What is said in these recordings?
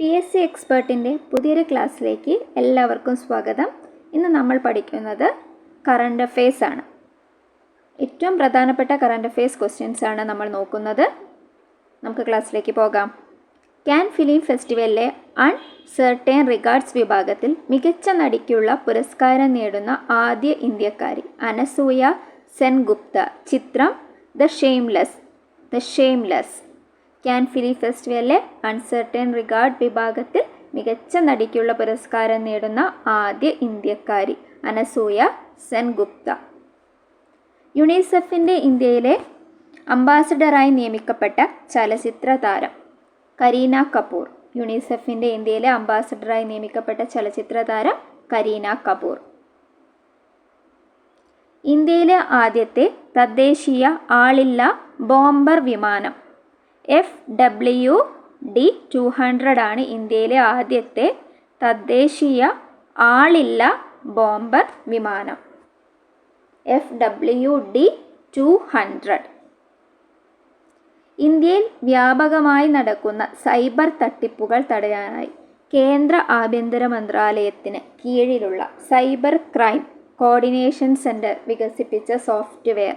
PSC എക്സ്പേർട്ടിൻ്റെ പുതിയൊരു ക്ലാസ്സിലേക്ക് എല്ലാവർക്കും സ്വാഗതം. ഇന്ന് നമ്മൾ പഠിക്കുന്നത് കറണ്ട് അഫെയർസ് ആണ്. ഏറ്റവും പ്രധാനപ്പെട്ട കറണ്ട് അഫെയർസ് ക്വസ്റ്റ്യൻസ് ആണ് നമ്മൾ നോക്കുന്നത്. നമുക്ക് ക്ലാസ്സിലേക്ക് പോകാം. കാൻ ഫിലിം ഫെസ്റ്റിവലിലെ അൺസെർട്ടൈൻ റിഗാർഡ്സ് വിഭാഗത്തിൽ മികച്ച നടിക്കുള്ള പുരസ്കാരം നേടുന്ന ആദ്യ ഇന്ത്യക്കാരി അനസൂയ സെൻഗുപ്ത. ചിത്രം ദ ഷെയിംലെസ്. കാൻ ഫിലിം ഫെസ്റ്റിവലിലെ അൺസെർട്ടൈൻ റിഗാർഡ് വിഭാഗത്തിൽ മികച്ച നടിക്കുള്ള പുരസ്കാരം നേടുന്ന ആദ്യ ഇന്ത്യക്കാരി അനസൂയ സെൻഗുപ്ത. യുണിസെഫിൻ്റെ ഇന്ത്യയിലെ അംബാസഡറായി നിയമിക്കപ്പെട്ട ചലച്ചിത്ര താരം കരീന കപൂർ. യുണിസെഫിൻ്റെ ഇന്ത്യയിലെ അംബാസഡറായി നിയമിക്കപ്പെട്ട ചലച്ചിത്ര താരം കരീന കപൂർ. ഇന്ത്യയിലെ ആദ്യത്തെ തദ്ദേശീയ ആളില്ല ബോംബർ വിമാനം FWD-200 ആണ് ഇന്ത്യയിലെ ആദ്യത്തെ തദ്ദേശീയ ആളില്ല ബോംബർ വിമാനം. FWD-200. ഇന്ത്യയിൽ വ്യാപകമായി നടക്കുന്ന സൈബർ തട്ടിപ്പുകൾ തടയാനായി കേന്ദ്ര ആഭ്യന്തര മന്ത്രാലയത്തിന് കീഴിലുള്ള സൈബർ ക്രൈം കോർഡിനേഷൻ സെൻറ്റർ വികസിപ്പിച്ച സോഫ്റ്റ്വെയർ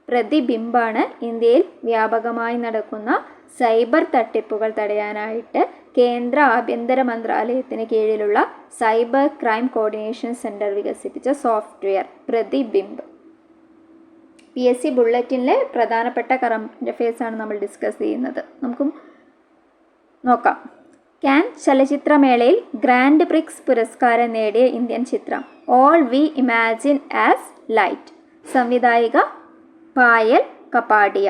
പ്രതിബിംബാണ് ഇന്ത്യയിൽ വ്യാപകമായി നടക്കുന്ന സൈബർ തട്ടിപ്പുകൾ തടയാനായിട്ട് കേന്ദ്ര ആഭ്യന്തര മന്ത്രാലയത്തിന് കീഴിലുള്ള സൈബർ ക്രൈം കോർഡിനേഷൻ സെൻറ്റർ വികസിപ്പിച്ച സോഫ്റ്റ്വെയർ പ്രതിബിംബ്. PSC ബുള്ളറ്റിനിലെ പ്രധാനപ്പെട്ട കറണ്ട് അഫെയർസ് ആണ് നമ്മൾ ഡിസ്കസ് ചെയ്യുന്നത്. നമുക്ക് നോക്കാം. കാൻ ചലച്ചിത്രമേളയിൽ ഗ്രാൻഡ് പ്രിക്സ് പുരസ്കാരം നേടിയ ഇന്ത്യൻ ചിത്രം All We Imagine As Light. സംവിധായിക പായൽ കപാഡിയ.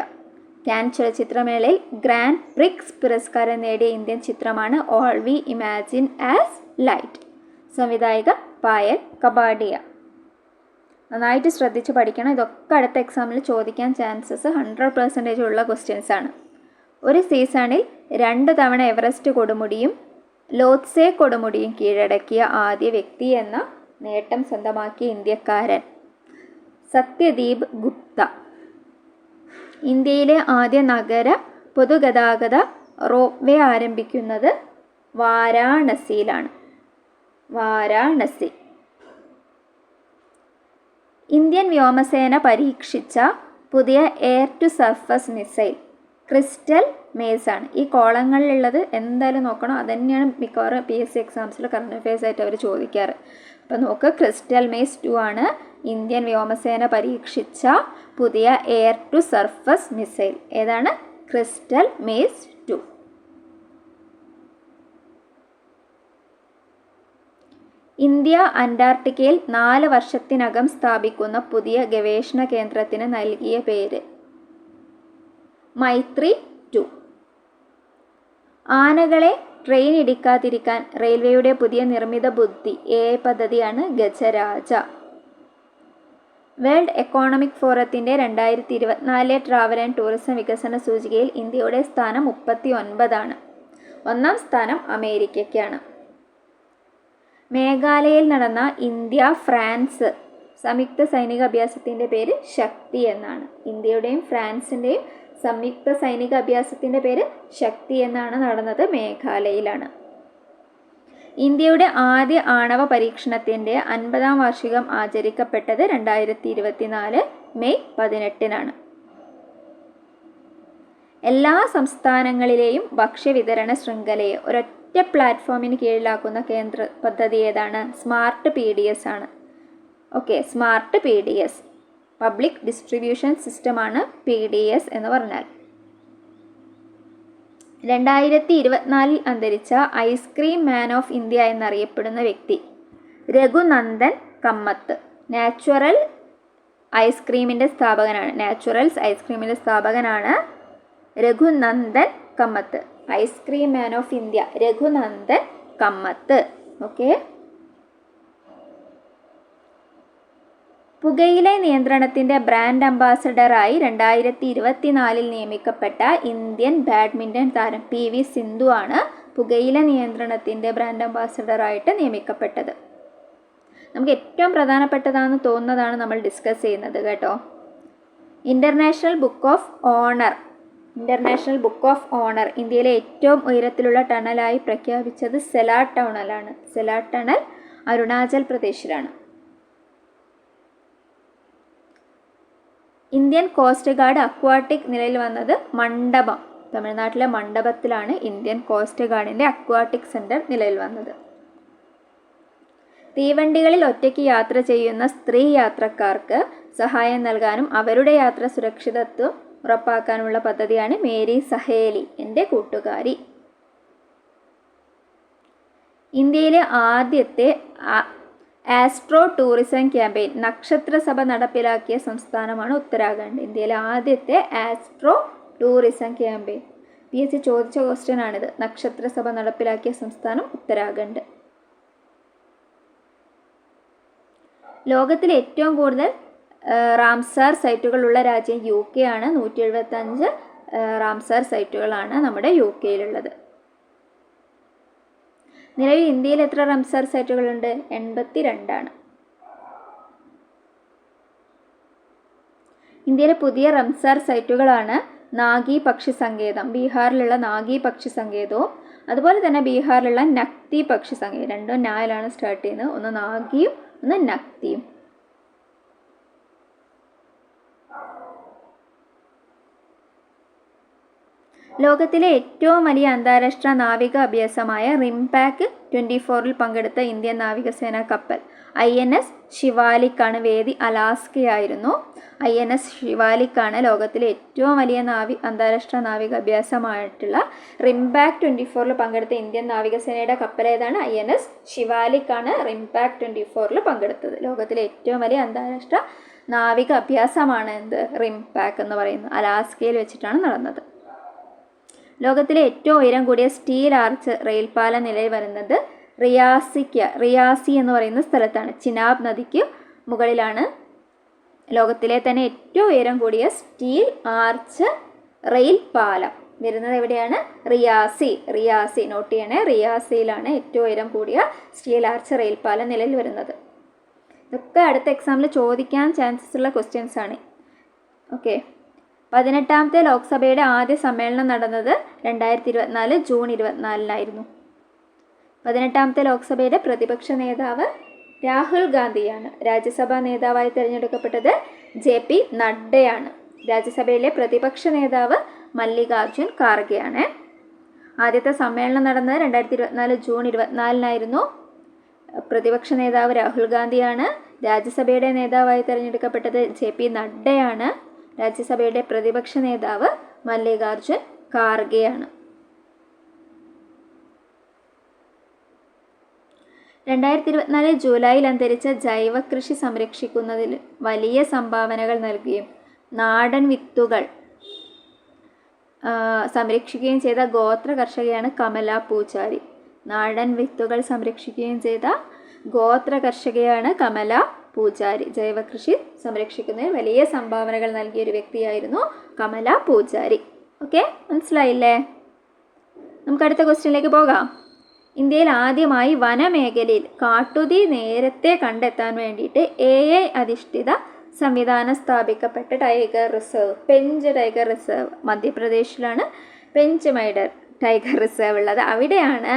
കാൻ ചലച്ചിത്രമേളയിൽ ഗ്രാൻഡ് പ്രിക്സ് പുരസ്കാരം നേടിയ ഇന്ത്യൻ ചിത്രമാണ് All We Imagine As Light. സംവിധായിക പായൽ കപാഡിയ. നന്നായിട്ട് ശ്രദ്ധിച്ച് പഠിക്കണം. ഇതൊക്കെ അടുത്ത എക്സാമിൽ ചോദിക്കാൻ ചാൻസസ് 100% ഉള്ള ക്വസ്റ്റ്യൻസ് ആണ്. ഒരു സീസണിൽ 2 തവണ എവറസ്റ്റ് കൊടുമുടിയും ലോത്സെ കൊടുമുടിയും കീഴടക്കിയ ആദ്യ വ്യക്തി എന്ന നേട്ടം സ്വന്തമാക്കിയ ഇന്ത്യക്കാരൻ സത്യദീപ് ഗുപ്ത. ഇന്ത്യയിലെ ആദ്യ നഗര പൊതുഗതാഗത റോപ്വേ ആരംഭിക്കുന്നത് വാരാണസിയിലാണ്. വാരാണസി. ഇന്ത്യൻ വ്യോമസേന പരീക്ഷിച്ച പുതിയ air to surface missile crystal maze ആണ്. ഈ കോളങ്ങളിലുള്ളത് എന്തായാലും നോക്കണം. അതുതന്നെയാണ് മിക്കവാറും PSC എക്സാംസിൽ കറണ്ട് അഫെയർസ് ആയിട്ട് അവർ ചോദിക്കാറ്. അപ്പോൾ നോക്ക്, ക്രിസ്റ്റൽ മേസ് 2 ആണ് ഇന്ത്യൻ വ്യോമസേന പരീക്ഷിച്ച പുതിയ എയർ ടു സർഫസ് മിസൈൽ. ഏതാണ്? Crystal maze 2. ഇന്ത്യ അന്റാർട്ടിക്കയിൽ 4 വർഷത്തിനകം സ്ഥാപിക്കുന്ന പുതിയ ഗവേഷണ കേന്ദ്രത്തിന് നൽകിയ പേര് മൈത്രി 2. ആനകളെ ട്രെയിൻ ഇടിക്കാതിരിക്കാൻ റെയിൽവേയുടെ പുതിയ നിർമ്മിത ബുദ്ധി AI പദ്ധതിയാണ് ഗജരാജ. വേൾഡ് എക്കോണമിക് ഫോറത്തിൻ്റെ 2024 ട്രാവൽ ആൻഡ് ടൂറിസം വികസന സൂചികയിൽ ഇന്ത്യയുടെ സ്ഥാനം 39 ആണ്. 1ാം സ്ഥാനം അമേരിക്കയ്ക്കാണ്. മേഘാലയയിൽ നടന്ന ഇന്ത്യ ഫ്രാൻസ് സംയുക്ത സൈനിക അഭ്യാസത്തിൻ്റെ പേര് ശക്തി എന്നാണ്. ഇന്ത്യയുടെയും ഫ്രാൻസിൻ്റെയും സംയുക്ത സൈനിക അഭ്യാസത്തിൻ്റെ പേര് ശക്തി എന്നാണ് നടന്നത്. മേഘാലയയിലാണ്. ഇന്ത്യയുടെ ആദ്യ ആണവ പരീക്ഷണത്തിൻ്റെ 50ാം വാർഷികം ആചരിക്കപ്പെട്ടത് 2024 മെയ് 18-നാണ്. എല്ലാ സംസ്ഥാനങ്ങളിലെയും ഭക്ഷ്യവിതരണ ശൃംഖലയെ ഒരൊറ്റ പ്ലാറ്റ്ഫോമിന് കീഴിലാക്കുന്ന കേന്ദ്ര പദ്ധതി ഏതാണ്? സ്മാർട്ട് PDS ആണ്. Okay, smart PDS public distribution സിസ്റ്റമാണ് PDS എന്ന് പറഞ്ഞാൽ. 2024 അന്തരിച്ച ഐസ്ക്രീം മാൻ ഓഫ് ഇന്ത്യ എന്നറിയപ്പെടുന്ന വ്യക്തി രഘുനന്ദൻ കമ്മത്ത്. നാച്ചുറൽസ് ഐസ്ക്രീമിൻ്റെ സ്ഥാപകനാണ് Raghunandan Kamath. Ice cream man of India Raghunandan Kamath. Okay. പുകയില നിയന്ത്രണത്തിൻ്റെ ബ്രാൻഡ് അംബാസഡറായി 2024 നിയമിക്കപ്പെട്ട ഇന്ത്യൻ ബാഡ്മിൻ്റൺ താരം PV സിന്ധു ആണ് പുകയില നിയന്ത്രണത്തിൻ്റെ ബ്രാൻഡ് അംബാസഡറായിട്ട് നിയമിക്കപ്പെട്ടത്. നമുക്ക് ഏറ്റവും പ്രധാനപ്പെട്ടതാണെന്ന് തോന്നുന്നതാണ് നമ്മൾ ഡിസ്കസ് ചെയ്യുന്നത് കേട്ടോ. International Book of Honour International Book of Honour ഇന്ത്യയിലെ ഏറ്റവും ഉയരത്തിലുള്ള ടണലായി പ്രഖ്യാപിച്ചത് സെലാർ ടണലാണ്. സെലാർ ടണൽ അരുണാചൽ പ്രദേശിലാണ്. ഇന്ത്യൻ കോസ്റ്റ് ഗാർഡ് അക്വാട്ടിക് നിലയിൽ വന്നത് മണ്ഡപം, തമിഴ്നാട്ടിലെ മണ്ഡപത്തിലാണ് ഇന്ത്യൻ കോസ്റ്റ് ഗാർഡിൻ്റെ അക്വാട്ടിക് സെൻറ്റർ നിലയിൽ വന്നത്. തീവണ്ടികളിൽ ഒറ്റയ്ക്ക് യാത്ര ചെയ്യുന്ന സ്ത്രീ യാത്രക്കാർക്ക് സഹായം നൽകാനും അവരുടെ യാത്ര സുരക്ഷിതത്വം ഉറപ്പാക്കാനുമുള്ള പദ്ധതിയാണ് മേരി സഹേലി, എൻ്റെ കൂട്ടുകാരി. ഇന്ത്യയിലെ ആദ്യത്തെ ആസ്ട്രോ ടൂറിസം ക്യാമ്പയിൻ നക്ഷത്രസഭ നടപ്പിലാക്കിയ സംസ്ഥാനമാണ് ഉത്തരാഖണ്ഡ്. ഇന്ത്യയിലെ ആദ്യത്തെ ആസ്ട്രോ ടൂറിസം ക്യാമ്പയിൻ PSC ചോദിച്ച ക്വസ്റ്റ്യൻ ആണിത്. നക്ഷത്രസഭ നടപ്പിലാക്കിയ സംസ്ഥാനം ഉത്തരാഖണ്ഡ്. ലോകത്തിൽ ഏറ്റവും കൂടുതൽ റാംസാർ സൈറ്റുകളുള്ള രാജ്യം UK ആണ്. 175 റാംസാർ സൈറ്റുകളാണ് നമ്മുടെ UKയിലുള്ളത്. നിലവിൽ ഇന്ത്യയിൽ എത്ര റാംസാർ സൈറ്റുകളുണ്ട്? 82 ആണ്. ഇന്ത്യയിലെ പുതിയ റാംസാർ സൈറ്റുകളാണ് നാഗി പക്ഷി സങ്കേതം, ബീഹാറിലുള്ള നാഗി പക്ഷി സങ്കേതവും അതുപോലെ തന്നെ ബീഹാറിലുള്ള നക്തി പക്ഷി സങ്കേതം. രണ്ടും നായിലാണ് സ്റ്റാർട്ട് ചെയ്യുന്നത്. ഒന്ന് നാഗിയും ഒന്ന് നക്തിയും. ലോകത്തിലെ ഏറ്റവും വലിയ അന്താരാഷ്ട്ര നാവിക അഭ്യാസമായ റിംപാക്ക് 24ൽ പങ്കെടുത്ത ഇന്ത്യൻ നാവികസേനാ കപ്പൽ INS ശിവാലിക്കാണ്. വേദി അലാസ്കയായിരുന്നു. INS ശിവാലിക്കാണ് ലോകത്തിലെ ഏറ്റവും വലിയ അന്താരാഷ്ട്ര നാവിക അഭ്യാസമായിട്ടുള്ള റിംപാക്ക് 24ൽ പങ്കെടുത്ത ഇന്ത്യൻ നാവികസേനയുടെ കപ്പൽ ഏതാണ്? INS ശിവാലിക്കാണ് റിംപാക്ക് 24ൽ പങ്കെടുത്തത്. ലോകത്തിലെ ഏറ്റവും വലിയ അന്താരാഷ്ട്ര നാവിക അഭ്യാസമാണ് എന്ത്? റിംപാക്ക് എന്ന് പറയുന്നത്. അലാസ്കയിൽ വെച്ചിട്ടാണ് നടന്നത്. ലോകത്തിലെ ഏറ്റവും ഉയരം കൂടിയ സ്റ്റീൽ ആർച്ച് റെയിൽപാലം നിലയിൽ വരുന്നത് റിയാസി എന്ന് പറയുന്ന സ്ഥലത്താണ്. ചിനാബ് നദിക്ക് മുകളിലാണ് ലോകത്തിലെ തന്നെ ഏറ്റവും ഉയരം കൂടിയ സ്റ്റീൽ ആർച്ച് റെയിൽ പാലം വരുന്നത്. എവിടെയാണ്? റിയാസി നോട്ട് ചെയ്യണേ. റിയാസിയിലാണ് ഏറ്റവും ഉയരം കൂടിയ സ്റ്റീൽ ആർച്ച് റെയിൽ പാലം നിലയിൽ വരുന്നത്. ഇതൊക്കെ അടുത്ത എക്സാമിൽ ചോദിക്കാൻ ചാൻസസ് ഉള്ള ക്വസ്റ്റ്യൻസ് ആണ്. ഓക്കെ. 18ാമത്തെ ലോക്സഭയുടെ ആദ്യ സമ്മേളനം നടന്നത് 2024 ജൂൺ 24-നായിരുന്നു. 18ാമത്തെ ലോക്സഭയുടെ പ്രതിപക്ഷ നേതാവ് രാഹുൽ ഗാന്ധിയാണ്. രാജ്യസഭാ നേതാവായി തിരഞ്ഞെടുക്കപ്പെട്ടത് JP നഡ്ഡയാണ്. രാജ്യസഭയിലെ പ്രതിപക്ഷ നേതാവ് മല്ലികാർജുൻ ഖാർഗെയാണ്. ആദ്യത്തെ സമ്മേളനം നടന്നത് 2024 ജൂൺ 24-നായിരുന്നു. പ്രതിപക്ഷ നേതാവ് രാഹുൽ ഗാന്ധിയാണ്. രാജ്യസഭയുടെ നേതാവായി തിരഞ്ഞെടുക്കപ്പെട്ടത് JP നഡ്ഡയാണ്. രാജ്യസഭയുടെ പ്രതിപക്ഷ നേതാവ് മല്ലികാർജുൻ ഖാർഗെയാണ്. 2024 ജൂലൈയിൽ അന്തരിച്ച ജൈവകൃഷി സംരക്ഷിക്കുന്നതിൽ വലിയ സംഭാവനകൾ നൽകുകയും നാടൻ വിത്തുകൾ സംരക്ഷിക്കുകയും ചെയ്ത ഗോത്ര കർഷകയാണ് കമല പൂജാരി. നാടൻ വിത്തുകൾ സംരക്ഷിക്കുകയും ചെയ്ത ഗോത്ര കർഷകയാണ് കമല പൂജാരി. ജൈവകൃഷി സംരക്ഷിക്കുന്നതിൽ വലിയ സംഭാവനകൾ നൽകിയ ഒരു വ്യക്തിയായിരുന്നു കമല പൂജാരി. ഓക്കെ, മനസ്സിലായില്ലേ? നമുക്ക് അടുത്ത ക്വസ്റ്റ്യനിലേക്ക് പോകാം. ഇന്ത്യയിൽ ആദ്യമായി വനമേഖലയിൽ കാട്ടുതീ നേരത്തെ കണ്ടെത്താൻ വേണ്ടിയിട്ട് AI അധിഷ്ഠിത സംവിധാനം സ്ഥാപിക്കപ്പെട്ട tiger reserve, Pench Tiger Reserve മധ്യപ്രദേശിലാണ്. പെഞ്ച് ടൈഗർ റിസർവ് ഉള്ളത് അവിടെയാണ്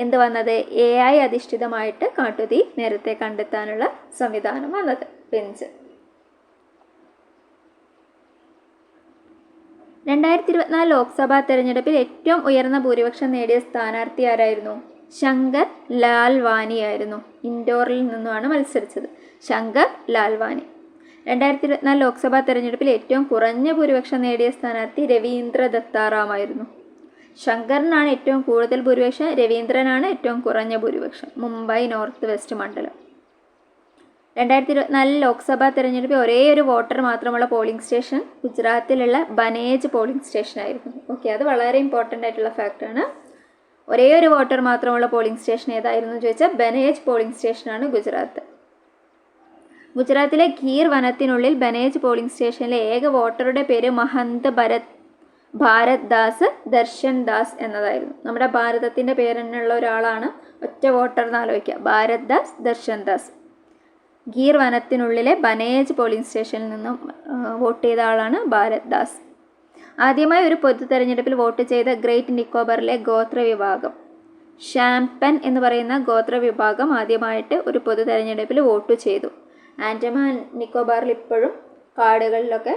എന്ത് വന്നത്? AI അധിഷ്ഠിതമായിട്ട് കാട്ടുതീ നേരത്തെ കണ്ടെത്താനുള്ള സംവിധാനം വന്നത്. പെഞ്ച്. 2024 ലോക്സഭാ തെരഞ്ഞെടുപ്പിൽ ഏറ്റവും ഉയർന്ന ഭൂരിപക്ഷം നേടിയ സ്ഥാനാർത്ഥി ആരായിരുന്നു? ശങ്കർ ലാൽവാനി ആയിരുന്നു. ഇൻഡോറിൽ നിന്നുമാണ് മത്സരിച്ചത്. ശങ്കർ ലാൽവാനി. 2024 ലോക്സഭാ തെരഞ്ഞെടുപ്പിൽ ഏറ്റവും കുറഞ്ഞ ഭൂരിപക്ഷം നേടിയ സ്ഥാനാർത്ഥി രവീന്ദ്ര ദത്താറാം ആയിരുന്നു. ശങ്കറിനാണ് ഏറ്റവും കൂടുതൽ ഭൂരിപക്ഷം, രവീന്ദ്രനാണ് ഏറ്റവും കുറഞ്ഞ ഭൂരിപക്ഷം. മുംബൈ നോർത്ത് വെസ്റ്റ് മണ്ഡലം. 2024 ലോക്സഭാ തെരഞ്ഞെടുപ്പിൽ ഒരേ ഒരു വോട്ടർ മാത്രമുള്ള പോളിംഗ് സ്റ്റേഷൻ ഗുജറാത്തിലുള്ള ബനേജ് പോളിംഗ് സ്റ്റേഷനായിരുന്നു. ഓക്കെ, അത് വളരെ ഇമ്പോർട്ടൻ്റ് ആയിട്ടുള്ള ഫാക്റ്റാണ്. ഒരേ ഒരു വോട്ടർ മാത്രമുള്ള പോളിംഗ് സ്റ്റേഷൻ ഏതായിരുന്നു ചോദിച്ചാൽ ബനേജ് പോളിംഗ് സ്റ്റേഷനാണ് ഗുജറാത്ത്. ഗുജറാത്തിലെ ഗീർ വനത്തിനുള്ളിൽ ബനേജ് പോളിംഗ് സ്റ്റേഷനിലെ ഏക വോട്ടറുടെ പേര് മഹന്ത് ഭാരത് ദാസ് ദർശൻ ദാസ് എന്നതായിരുന്നു. നമ്മുടെ ഭാരതത്തിൻ്റെ പേരെന്നുള്ള ഒരാളാണ്. ഒറ്റ വോട്ടർ എന്ന് ആലോചിക്കുക. ഭാരത് ദാസ് ദർശൻ ദാസ്. ഗീർ വനത്തിനുള്ളിലെ ബനേജ് പോളിംഗ് സ്റ്റേഷനിൽ നിന്നും വോട്ട് ചെയ്ത ആളാണ് ഭാരത് ദാസ്. ആദ്യമായി ഒരു പൊതു തെരഞ്ഞെടുപ്പിൽ വോട്ട് ചെയ്ത ഗ്രേറ്റ് നിക്കോബറിലെ ഗോത്രവിഭാഗം. ഷാംപെൻ എന്ന് പറയുന്ന ഗോത്രവിഭാഗം ആദ്യമായിട്ട് ഒരു പൊതു തെരഞ്ഞെടുപ്പിൽ വോട്ട് ചെയ്തു. ആൻഡമാൻ നിക്കോബാറിൽ ഇപ്പോഴും കാടുകളിലൊക്കെ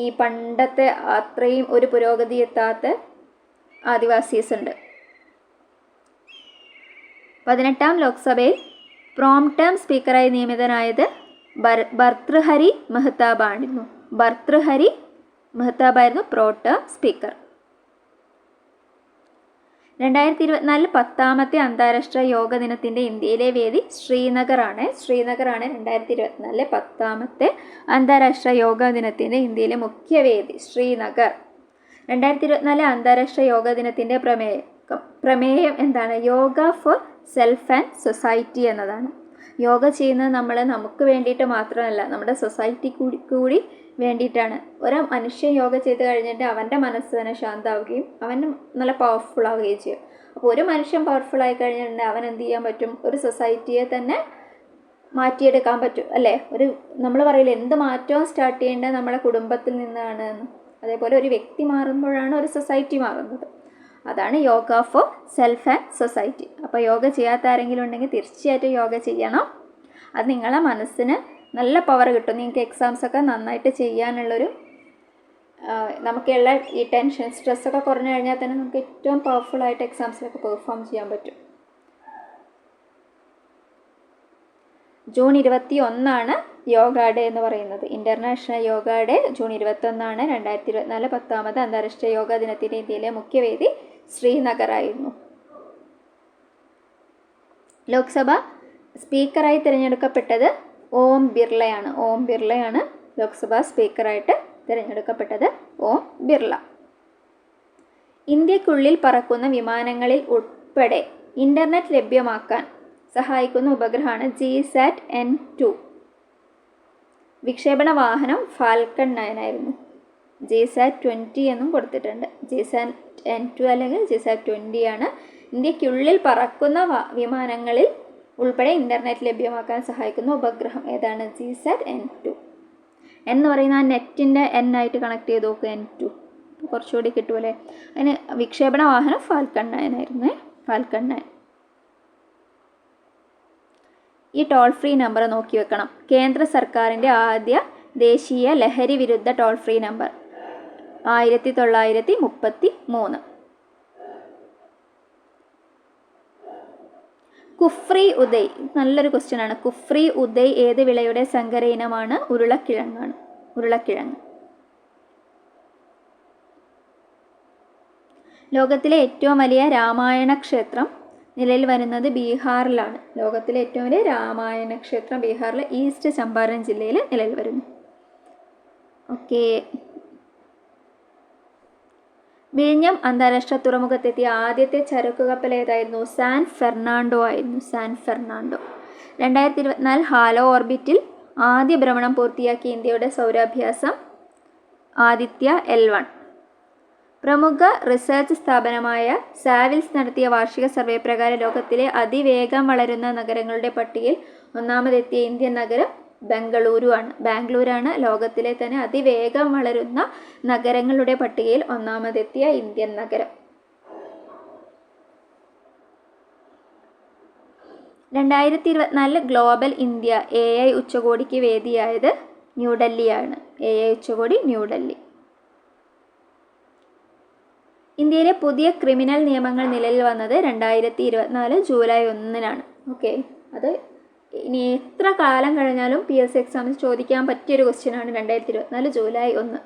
ഈ പണ്ടത്തെ അത്രയും ഒരു പുരോഗതി എത്താത്ത ആദിവാസീസ് ഉണ്ട്. 18ാം ലോക്സഭയിൽ പ്രോം ടേം സ്പീക്കറായി നിയമിതനായത് ഭർതൃഹരി മെഹ്താബായിരുന്നു. ഭർതൃഹരി മെഹ്താബായിരുന്നു പ്രോ ടേം സ്പീക്കർ. 2024 10ാമത്തെ അന്താരാഷ്ട്ര യോഗ ദിനത്തിൻ്റെ ഇന്ത്യയിലെ വേദി ശ്രീനഗറാണ്. 2024 10ാമത്തെ അന്താരാഷ്ട്ര യോഗ ദിനത്തിൻ്റെ ഇന്ത്യയിലെ മുഖ്യ വേദി ശ്രീനഗർ. 2024 അന്താരാഷ്ട്ര യോഗ ദിനത്തിൻ്റെ പ്രമേയം എന്താണ്? Yoga for self and society എന്നതാണ്. യോഗ ചെയ്യുന്നത് നമ്മൾ നമുക്ക് വേണ്ടിയിട്ട് മാത്രമല്ല, നമ്മുടെ സൊസൈറ്റി കൂടി വേണ്ടിയിട്ടാണ്. ഒരു മനുഷ്യൻ യോഗ ചെയ്ത് കഴിഞ്ഞിട്ട് അവൻ്റെ മനസ്സ് തന്നെ ശാന്തമാവുകയും അവൻ നല്ല പവർഫുൾ ആവുകയും ചെയ്യും. അപ്പോൾ ഒരു മനുഷ്യൻ പവർഫുൾ ആയി കഴിഞ്ഞിട്ടുണ്ടെങ്കിൽ അവൻ എന്ത് ചെയ്യാൻ പറ്റും? ഒരു സൊസൈറ്റിയെ തന്നെ മാറ്റിയെടുക്കാൻ പറ്റും, അല്ലേ? നമ്മൾ പറയില്ല, എന്ത് മാറ്റവും സ്റ്റാർട്ട് ചെയ്യേണ്ടത് നമ്മുടെ കുടുംബത്തിൽ നിന്നാണ് എന്ന്. അതേപോലെ ഒരു വ്യക്തി മാറുമ്പോഴാണ് ഒരു സൊസൈറ്റി മാറുന്നത്. അതാണ് yoga for self and society. അപ്പോൾ യോഗ ചെയ്യാത്ത ആരെങ്കിലും ഉണ്ടെങ്കിൽ തീർച്ചയായിട്ടും യോഗ ചെയ്യണം. അത് നിങ്ങളെ മനസ്സിന് നല്ല പവർ കിട്ടും. നിങ്ങൾക്ക് എക്സാംസൊക്കെ നന്നായിട്ട് ചെയ്യാനുള്ളൊരു നമുക്കുള്ള ഈ ടെൻഷൻ സ്ട്രെസ്സൊക്കെ കുറഞ്ഞു കഴിഞ്ഞാൽ തന്നെ നമുക്ക് ഏറ്റവും പവർഫുള്ളായിട്ട് എക്സാംസിലൊക്കെ പെർഫോം ചെയ്യാൻ പറ്റും. ജൂൺ 21 യോഗ ഡേ എന്ന് പറയുന്നത്. ഇൻ്റർനാഷണൽ യോഗ ഡേ ജൂൺ 21 2024 10ാമത് അന്താരാഷ്ട്ര യോഗ ദിനത്തിൻ്റെ ഇന്ത്യയിലെ മുഖ്യവേദി ശ്രീനഗറായിരുന്നു. ലോക്സഭ സ്പീക്കറായി തിരഞ്ഞെടുക്കപ്പെട്ടത് ഓം ബിർളയാണ്. ലോക്സഭ സ്പീക്കറായിട്ട് തിരഞ്ഞെടുക്കപ്പെട്ടത് ഓം ബിർള. ഇന്ത്യക്കുള്ളിൽ പറക്കുന്ന വിമാനങ്ങളിൽ ഉൾപ്പെടെ ഇൻ്റർനെറ്റ് ലഭ്യമാക്കാൻ സഹായിക്കുന്ന ഉപഗ്രഹമാണ് GSAT-N2. വിക്ഷേപണ വാഹനം ഫാൽക്കൺ 9 ആയിരുന്നു. GSAT-20 എന്നും കൊടുത്തിട്ടുണ്ട്. GSAT-N2 അല്ലെങ്കിൽ GSAT-20 ആണ്. ഇന്ത്യക്കുള്ളിൽ പറക്കുന്ന വിമാനങ്ങളിൽ ഉൾപ്പെടെ ഇൻ്റർനെറ്റ് ലഭ്യമാക്കാൻ സഹായിക്കുന്ന ഉപഗ്രഹം ഏതാണ്? GSAT-N2. എന്ന് പറയുന്ന ആ നെറ്റിൻ്റെ N ആയിട്ട് കണക്ട് ചെയ്ത് നോക്കുക. N2 കുറച്ചുകൂടി കിട്ടുമല്ലേ. അതിന് വിക്ഷേപണ വാഹനം ഫാൽക്കൺ 9 ആയിരുന്നു. ഫാൽക്കൺ 9. ഈ ടോൾ ഫ്രീ നമ്പർ നോക്കി വെക്കണം. കേന്ദ്ര സർക്കാരിൻ്റെ ആദ്യ ദേശീയ ലഹരി വിരുദ്ധ toll free number 1933. Kufri Uday നല്ലൊരു ക്വസ്റ്റ്യൻ ആണ്. കുഫ്രി ഉദയ് ഏത് വിളയുടെ സങ്കര ഇനമാണ്? ഉരുളക്കിഴങ്ങ്. ലോകത്തിലെ ഏറ്റവും വലിയ രാമായണ ക്ഷേത്രം നിലയിൽ വരുന്നത് ബീഹാറിലാണ്. ലോകത്തിലെ ഏറ്റവും വലിയ രാമായണ ക്ഷേത്രം ബീഹാറിലെ ഈസ്റ്റ് ചമ്പാരൻ ജില്ലയിൽ നിലയിൽ വരുന്നു. ഓക്കെ. വിഴിഞ്ഞം അന്താരാഷ്ട്ര തുറമുഖത്തെത്തിയ ആദ്യത്തെ ചരക്ക് കപ്പൽ ഏതായിരുന്നു? സാൻ ഫെർണാണ്ടോ ആയിരുന്നു. San Fernando. 2024 ഹാലോ ഓർബിറ്റിൽ ആദ്യ ഭ്രമണം പൂർത്തിയാക്കിയ ഇന്ത്യയുടെ സൗരാഭ്യാസം ആദിത്യ L1. പ്രമുഖ റിസർച്ച് സ്ഥാപനമായ സാവിൽസ് നടത്തിയ വാർഷിക സർവേ പ്രകാരം ലോകത്തിലെ അതിവേഗം വളരുന്ന നഗരങ്ങളുടെ പട്ടികയിൽ ഒന്നാമതെത്തിയ ഇന്ത്യൻ നഗരം ബാംഗ്ലൂരാണ്. ലോകത്തിലെ തന്നെ അതിവേഗം വളരുന്ന നഗരങ്ങളുടെ പട്ടികയിൽ ഒന്നാമതെത്തിയ ഇന്ത്യൻ നഗരം. 2024 ഗ്ലോബൽ ഇന്ത്യ AI ഉച്ചകോടിക്ക് വേദിയായത് ന്യൂഡൽഹിയാണ്. AI ഉച്ചകോടി ന്യൂഡൽഹി. ഇന്ത്യയിലെ പുതിയ ക്രിമിനൽ നിയമങ്ങൾ നിലവിൽ വന്നത് 2024 ജൂലൈ 1 ഓക്കെ. അത് ഇനി എത്ര കാലം കഴിഞ്ഞാലും PSC എക്സാമിന് ചോദിക്കാൻ പറ്റിയൊരു ക്വസ്റ്റ്യനാണ്. 2024 ജൂലൈ 1.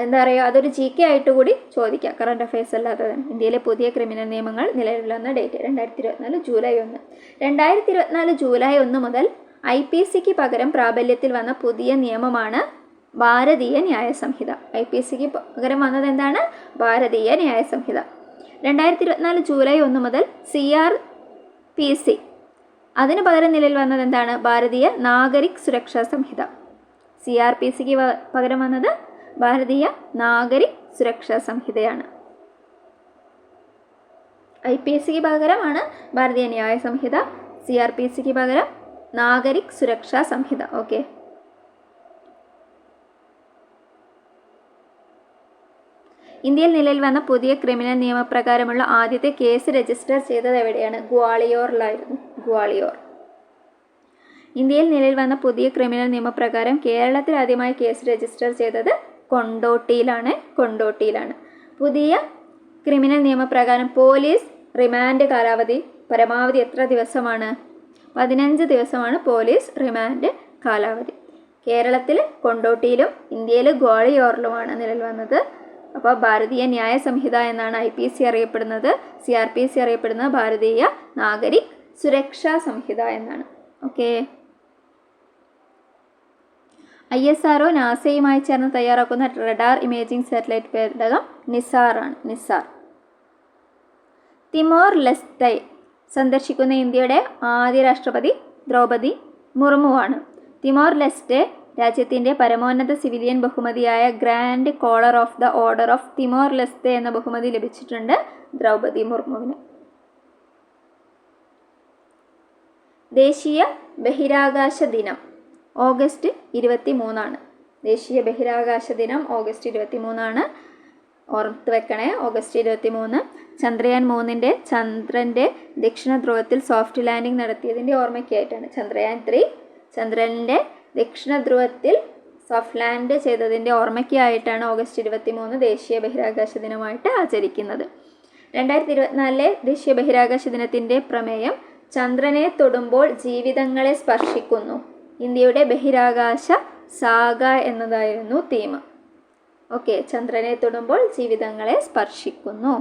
എന്താ പറയുക, അതൊരു GK ആയിട്ട് കൂടി ചോദിക്കാം, കറണ്ട് അഫയേഴ്സ് അല്ലാതെ തന്നെ. ഇന്ത്യയിലെ പുതിയ ക്രിമിനൽ നിയമങ്ങൾ നിലവിൽ വന്ന ഡേറ്റ് 2024 ജൂലൈ 1. 2024 ജൂലൈ 1 മുതൽ IPCക്ക് പകരം പ്രാബല്യത്തിൽ വന്ന പുതിയ നിയമമാണ് ഭാരതീയ ന്യായ സംഹിത. IPCക്ക് പകരം വന്നത് എന്താണ്? ഭാരതീയ ന്യായ സംഹിത. 2024 ജൂലൈ 1 മുതൽ CRPC, അതിന് പകരം നിലയിൽ വന്നത് എന്താണ്? ഭാരതീയ നാഗരിക് സുരക്ഷാ സംഹിത. CRPCക്ക് പകരം വന്നത് ഭാരതീയ നാഗരിക് സുരക്ഷാ സംഹിതയാണ്. IPCക്ക് പകരമാണ് ഭാരതീയ ന്യായ സംഹിത. CRPCക്ക് പകരം നാഗരിക് സുരക്ഷാ സംഹിത. ഓക്കെ. ഇന്ത്യയിൽ നിലവിൽ വന്ന പുതിയ ക്രിമിനൽ നിയമപ്രകാരമുള്ള ആദ്യത്തെ കേസ് രജിസ്റ്റർ ചെയ്തത് എവിടെയാണ്? ഗ്വാളിയോറിലായിരുന്നു. ഗ്വാളിയോർ. ഇന്ത്യയിൽ നിലവിൽ വന്ന പുതിയ ക്രിമിനൽ നിയമപ്രകാരം കേരളത്തിൽ ആദ്യമായി കേസ് രജിസ്റ്റർ ചെയ്തത് കൊണ്ടോട്ടിയിലാണ്. പുതിയ ക്രിമിനൽ നിയമപ്രകാരം പോലീസ് റിമാൻഡ് കാലാവധി പരമാവധി എത്ര ദിവസമാണ്? 15 ദിവസമാണ് പോലീസ് റിമാൻഡ് കാലാവധി. കേരളത്തിൽ കൊണ്ടോട്ടിയിലും ഇന്ത്യയിൽ ഗ്വാളിയോറിലുമാണ് നിലവിൽ വന്നത്. അപ്പോൾ ഭാരതീയ ന്യായ സംഹിത എന്നാണ് IPC അറിയപ്പെടുന്നത്. CRPC അറിയപ്പെടുന്നത് ഭാരതീയ നാഗരിക് സുരക്ഷാ സംഹിത എന്നാണ്. ഓക്കെ. ISRO നാസയുമായി ചേർന്ന് തയ്യാറാക്കുന്ന റഡാർ ഇമേജിംഗ് സാറ്റലൈറ്റ് പേടകം നിസാറാണ്. നിസാർ. തിമോർ ലെസ്തെ സന്ദർശിക്കുന്ന ഇന്ത്യയുടെ ആദ്യ രാഷ്ട്രപതി ദ്രൗപദി മുർമുവാണ്. തിമോർ ലെസ്തെ രാജ്യത്തിൻ്റെ പരമോന്നത സിവിലിയൻ ബഹുമതിയായ Grand Collar of the Order of Timor Leste എന്ന ബഹുമതി ലഭിച്ചിട്ടുണ്ട് ദ്രൗപദി മുർമുവിന്. ദേശീയ ബഹിരാകാശ ദിനം ഓഗസ്റ്റ് 23 ദേശീയ ബഹിരാകാശ ദിനം ഓഗസ്റ്റ് 23 ഓർത്ത് വെക്കണേ. ഓഗസ്റ്റ് 23 ചന്ദ്രയാൻ 3 ചന്ദ്രൻ്റെ ദക്ഷിണ ധ്രുവത്തിൽ സോഫ്റ്റ് ലാൻഡിംഗ് നടത്തിയതിൻ്റെ ഓർമ്മയ്ക്കായിട്ടാണ്. ചന്ദ്രയാൻ 3 ചന്ദ്രൻ്റെ ദക്ഷിണ ധ്രുവത്തിൽ സോഫ്റ്റ് ലാൻഡ് ചെയ്തതിൻ്റെ ഓർമ്മയ്ക്കായിട്ടാണ് ഓഗസ്റ്റ് 23 ദേശീയ ബഹിരാകാശ ദിനമായിട്ട് ആചരിക്കുന്നത്. 2024 ദേശീയ ബഹിരാകാശ ദിനത്തിൻ്റെ പ്രമേയം ചന്ദ്രനെ തൊടുമ്പോൾ ജീവിതങ്ങളെ സ്പർശിക്കുന്നു. ഇന്ത്യയുടെ ബഹിരാകാശ സാഗ എന്നതായിരുന്നു തീം. ഓക്കെ. ചന്ദ്രനെ തൊടുമ്പോൾ ജീവിതങ്ങളെ സ്പർശിക്കുന്നു.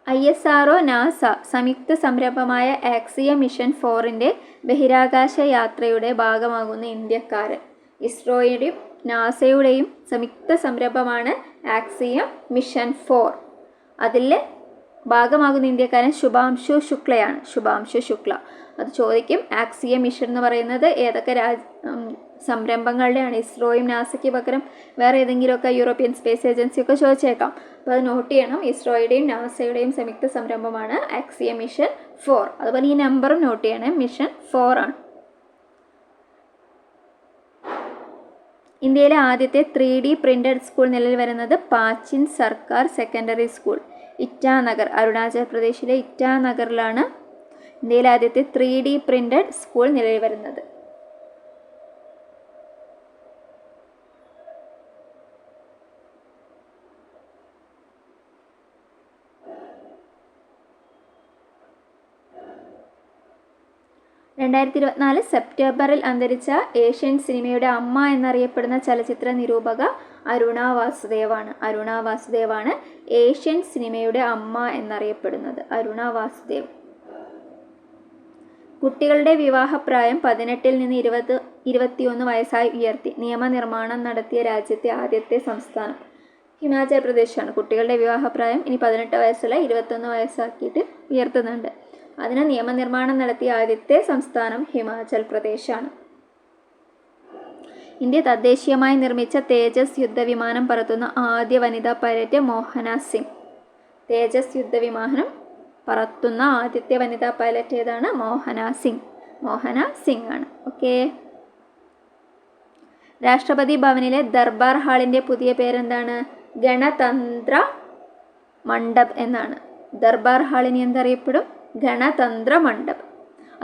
ISRO നാസ സംയുക്ത സംരംഭമായ ആക്സിയം മിഷൻ 4ൻ്റെ ബഹിരാകാശ യാത്രയുടെ ഭാഗമാകുന്ന ഇന്ത്യക്കാരൻ. ഇസ്രോയുടെയും നാസയുടെയും സംയുക്ത സംരംഭമാണ് ആക്സിയം മിഷൻ 4. അതിൽ ഭാഗമാകുന്ന ഇന്ത്യക്കാരൻ ശുഭാംശു ശുക്ലയാണ്. ശുഭാംശു ശുക്ല. അത് ചോദിക്കും. ആക്സിയം മിഷൻ എന്ന് പറയുന്നത് ഏതൊക്കെ സംരംഭങ്ങളുടെയാണ്? ഇസ്രോയും നാസയ്ക്ക് പകരം വേറെ ഏതെങ്കിലുമൊക്കെ യൂറോപ്യൻ സ്പേസ് ഏജൻസിയൊക്കെ ചോദിച്ചേക്കാം. അപ്പോൾ അത് നോട്ട് ചെയ്യണം. ഇസ്രോയുടെയും നാസയുടെയും സംയുക്ത സംരംഭമാണ് ആക്സിയം മിഷൻ 4. അതുപോലെ ഈ നമ്പറും നോട്ട് ചെയ്യണം. മിഷൻ 4 ആണ്. ഇന്ത്യയിലെ ആദ്യത്തെ 3D പ്രിന്റഡ് സ്കൂൾ നിലവിൽ വരുന്നത് പാച്ചിൻ സർക്കാർ സെക്കൻഡറി സ്കൂൾ, ഇറ്റാനഗർ, അരുണാചൽ പ്രദേശിലെ ഇറ്റാനഗറിലാണ് ഇന്ത്യയിലെ ആദ്യത്തെ 3D പ്രിന്റഡ് സ്കൂൾ നിലവിൽ വരുന്നത്. സെപ്റ്റംബറിൽ അന്തരിച്ച ഏഷ്യൻ സിനിമയുടെ അമ്മ എന്നറിയപ്പെടുന്ന ചലച്ചിത്ര നിരൂപക അരുണ വാസുദേവാണ്. അരുണ വാസുദേവാണ് ഏഷ്യൻ സിനിമയുടെ അമ്മ എന്നറിയപ്പെടുന്നത്. അരുണ വാസുദേവ്. കുട്ടികളുടെ വിവാഹപ്രായം 18 നിന്ന് 21 വയസ്സായി ഉയർത്തി നിയമനിർമ്മാണം നടത്തിയ രാജ്യത്തെ ആദ്യത്തെ സംസ്ഥാനം ഹിമാചൽ പ്രദേശാണ്. കുട്ടികളുടെ വിവാഹപ്രായം ഇനി 18 വയസ്സല്ല 21 വയസ്സാക്കിയിട്ട് ഉയർത്തുന്നുണ്ട്. അതിന് നിയമനിർമ്മാണം നടത്തിയ ആദ്യത്തെ സംസ്ഥാനം ഹിമാചൽ പ്രദേശാണ്. ഇന്ത്യ തദ്ദേശീയമായി നിർമ്മിച്ച തേജസ് യുദ്ധവിമാനം പറത്തുന്ന ആദ്യ വനിതാ പൈലറ്റ് മോഹന സിംഗ്. തേജസ് യുദ്ധവിമാനം പറത്തുന്ന ആദ്യത്തെ വനിതാ പൈലറ്റ് ഏതാണ്? മോഹന സിംഗ്. മോഹന സിംഗ് ആണ്. ഓക്കെ. രാഷ്ട്രപതി ഭവനിലെ ദർബാർ ഹാളിൻ്റെ പുതിയ പേരെന്താണ്? ഗണതന്ത്ര മണ്ഡപ് എന്നാണ്. ദർബാർ ഹാളിന് എന്തറിയപ്പെടും? ഗണതന്ത്ര മണ്ഡപ്.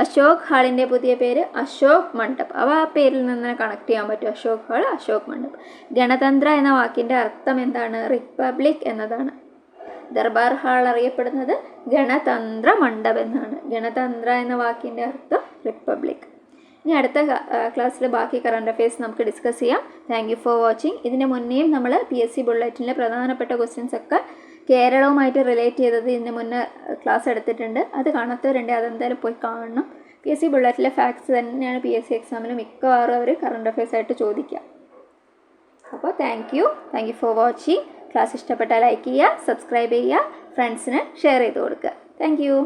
അശോക് ഹാളിൻ്റെ പുതിയ പേര് അശോക് മണ്ഡപ്. അവ ആ പേരിൽ നിന്ന് കണക്ട് ചെയ്യാൻ പറ്റും. അശോക് ഹാൾ, അശോക് മണ്ഡപ്. ഗണതന്ത്ര എന്ന വാക്കിൻ്റെ അർത്ഥം എന്താണ്? റിപ്പബ്ലിക് എന്നതാണ്. ദർബാർ ഹാൾ അറിയപ്പെടുന്നത് ഗണതന്ത്ര മണ്ഡപ് എന്നാണ്. ഗണതന്ത്ര എന്ന വാക്കിൻ്റെ അർത്ഥം റിപ്പബ്ലിക്. ഇനി അടുത്ത ക്ലാസ്സിൽ ബാക്കി കറണ്ട് അഫയേഴ്സ് നമുക്ക് ഡിസ്കസ് ചെയ്യാം. Thank you for watching. ഇതിന് മുന്നേയും നമ്മൾ PSC ബുള്ളറ്റിനിലെ പ്രധാനപ്പെട്ട ക്വസ്റ്റ്യൻസ് ഒക്കെ കേരളവുമായിട്ട് റിലേറ്റ് ചെയ്തത് ഇതിന് മുന്നേ ക്ലാസ് എടുത്തിട്ടുണ്ട്. അത് കാണാത്തവരുണ്ട്, അതെന്തായാലും പോയി കാണണം. PSC ബുള്ളറ്റിലെ ഫാക്ട്സ് തന്നെയാണ് PSC എക്സാമിന് മിക്കവാറും അവർ കറണ്ട് അഫയേഴ്സ് ആയിട്ട് ചോദിക്കുക. അപ്പോൾ thank you for watching. Class ഇഷ്ടപ്പെട്ടാൽ ലൈക്ക് ചെയ്യുക, സബ്സ്ക്രൈബ് ചെയ്യുക, ഫ്രണ്ട്സിന് ഷെയർ ചെയ്ത് കൊടുക്കുക. Thank you.